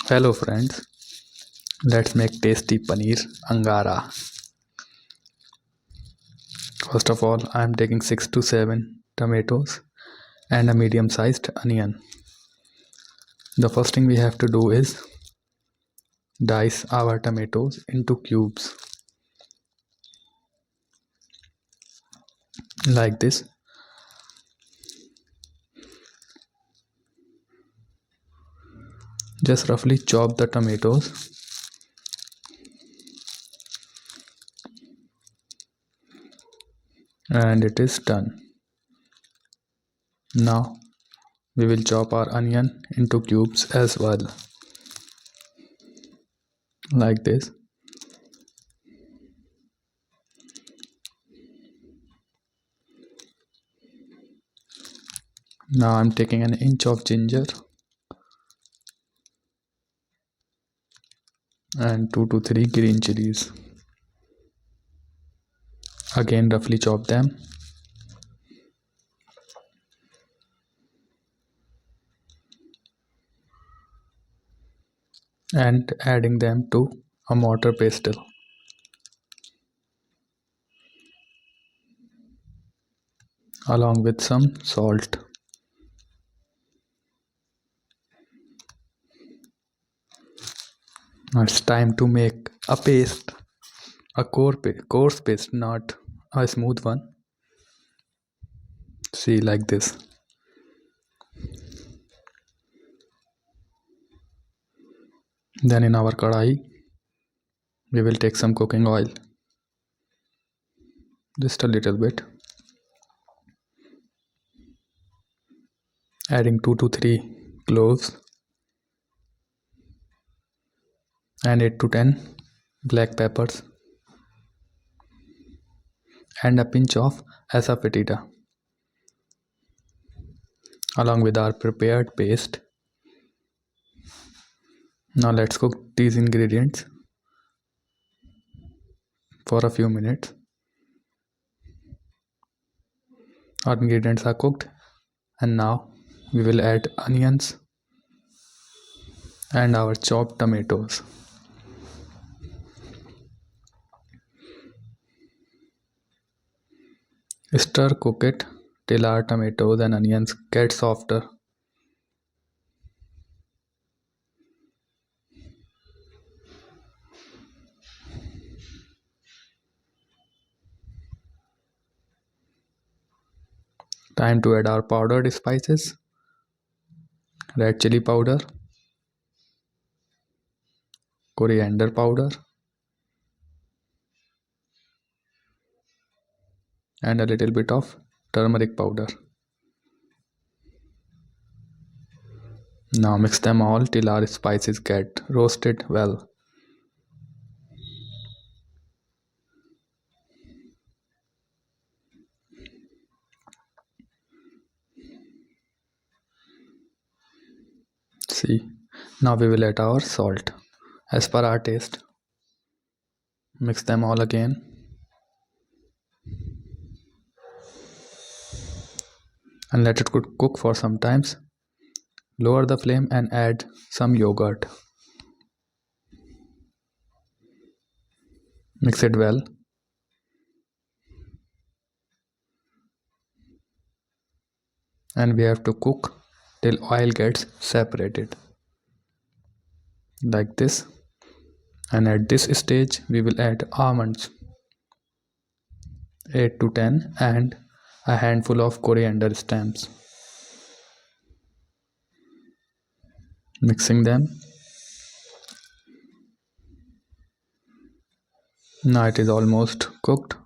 Hello friends, let's make tasty Paneer Angara. First of all, I am taking 6 to 7 tomatoes and a medium sized onion. The first thing we have to do is dice our tomatoes into cubes like this. Just roughly chop the tomatoes and it is done. Now we will chop our onion into cubes as well, like this. Now I'm taking an inch of ginger and 2 to 3 green chillies. Again roughly chop them. And adding them to a mortar pestle. Along with some salt. Now it's time to make a paste, a coarse paste, not a smooth one. See, like this. Then in our kadai, we will take some cooking oil, just a little bit, adding 2 to 3 cloves and 8 to 10 black peppers and a pinch of asafoetida along with our prepared paste. Now let's cook these ingredients for a few minutes. Our ingredients are cooked and now we will add onions and our chopped tomatoes. Stir cook it till our tomatoes and onions get softer. Time to add our powdered spices, red chili powder, coriander powder, and a little bit of turmeric powder. Now mix them all till our spices get roasted well. See, now we will add our salt as per our taste. Mix them all again. And let it cook for some times. Lower the flame and add some yogurt. Mix it well. And we have to cook till oil gets separated. Like this. And at this stage we will add almonds, 8 to 10, and a handful of coriander stems. Mixing them. Now it is almost cooked.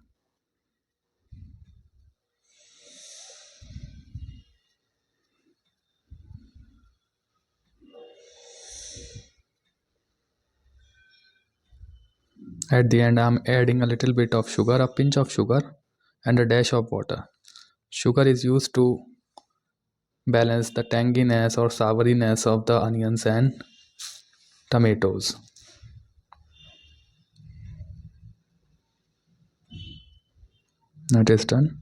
At the end I am adding a little bit of sugar, a pinch of sugar and a dash of water. Sugar is used to balance the tanginess or savoriness of the onions and tomatoes. It is done.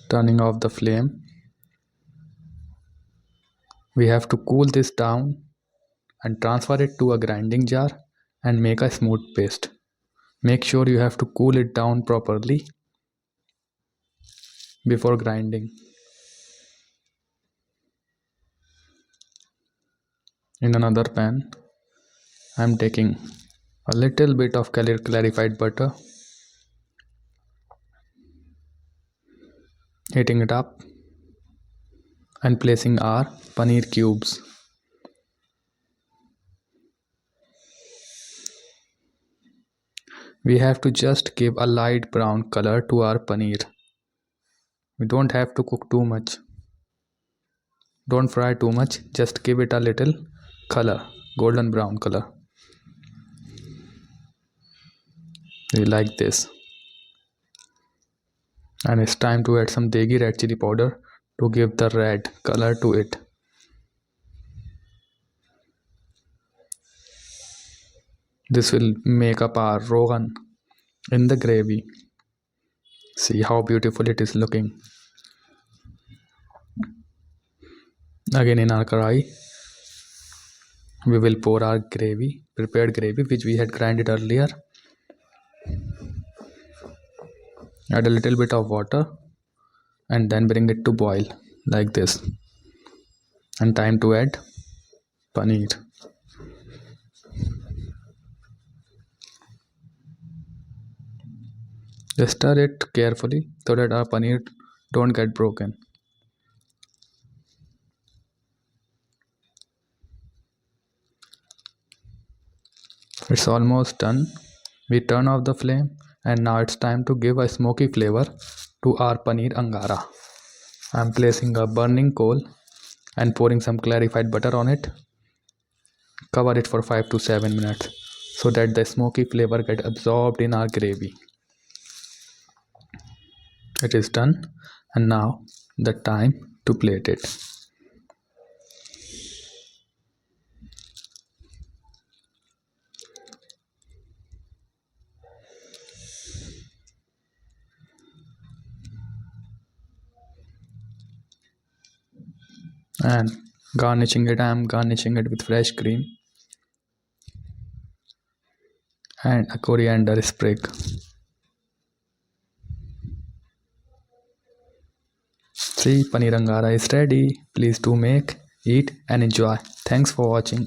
Turning off the flame. We have to cool this down and transfer it to a grinding jar and make a smooth paste. Make sure you have to cool it down properly before grinding. In another pan, I am taking a little bit of clarified butter, heating it up and placing our paneer cubes. We have to just give a light brown color to our paneer. We don't have to cook too much. Don't fry too much, just give it a little color, golden brown color. We like this. And it's time to add some degi red chili powder to give the red color to it. This will make up our rogan in the gravy. See how beautiful it is looking. Again in our karai, we will pour our gravy, prepared gravy which we had grinded earlier. Add a little bit of water and then bring it to boil like this. And time to add paneer. Just stir it carefully so that our paneer don't get broken. It's almost done. We turn off the flame and now it's time to give a smoky flavor to our Paneer Angara. I'm placing a burning coal and pouring some clarified butter on it. Cover it for 5 to 7 minutes so that the smoky flavor get absorbed in our gravy. It is done and now the time to plate it. And garnishing it, I am garnishing it with fresh cream and a coriander sprig. See, Paneer Angara is ready. Please do make, eat and enjoy. Thanks for watching.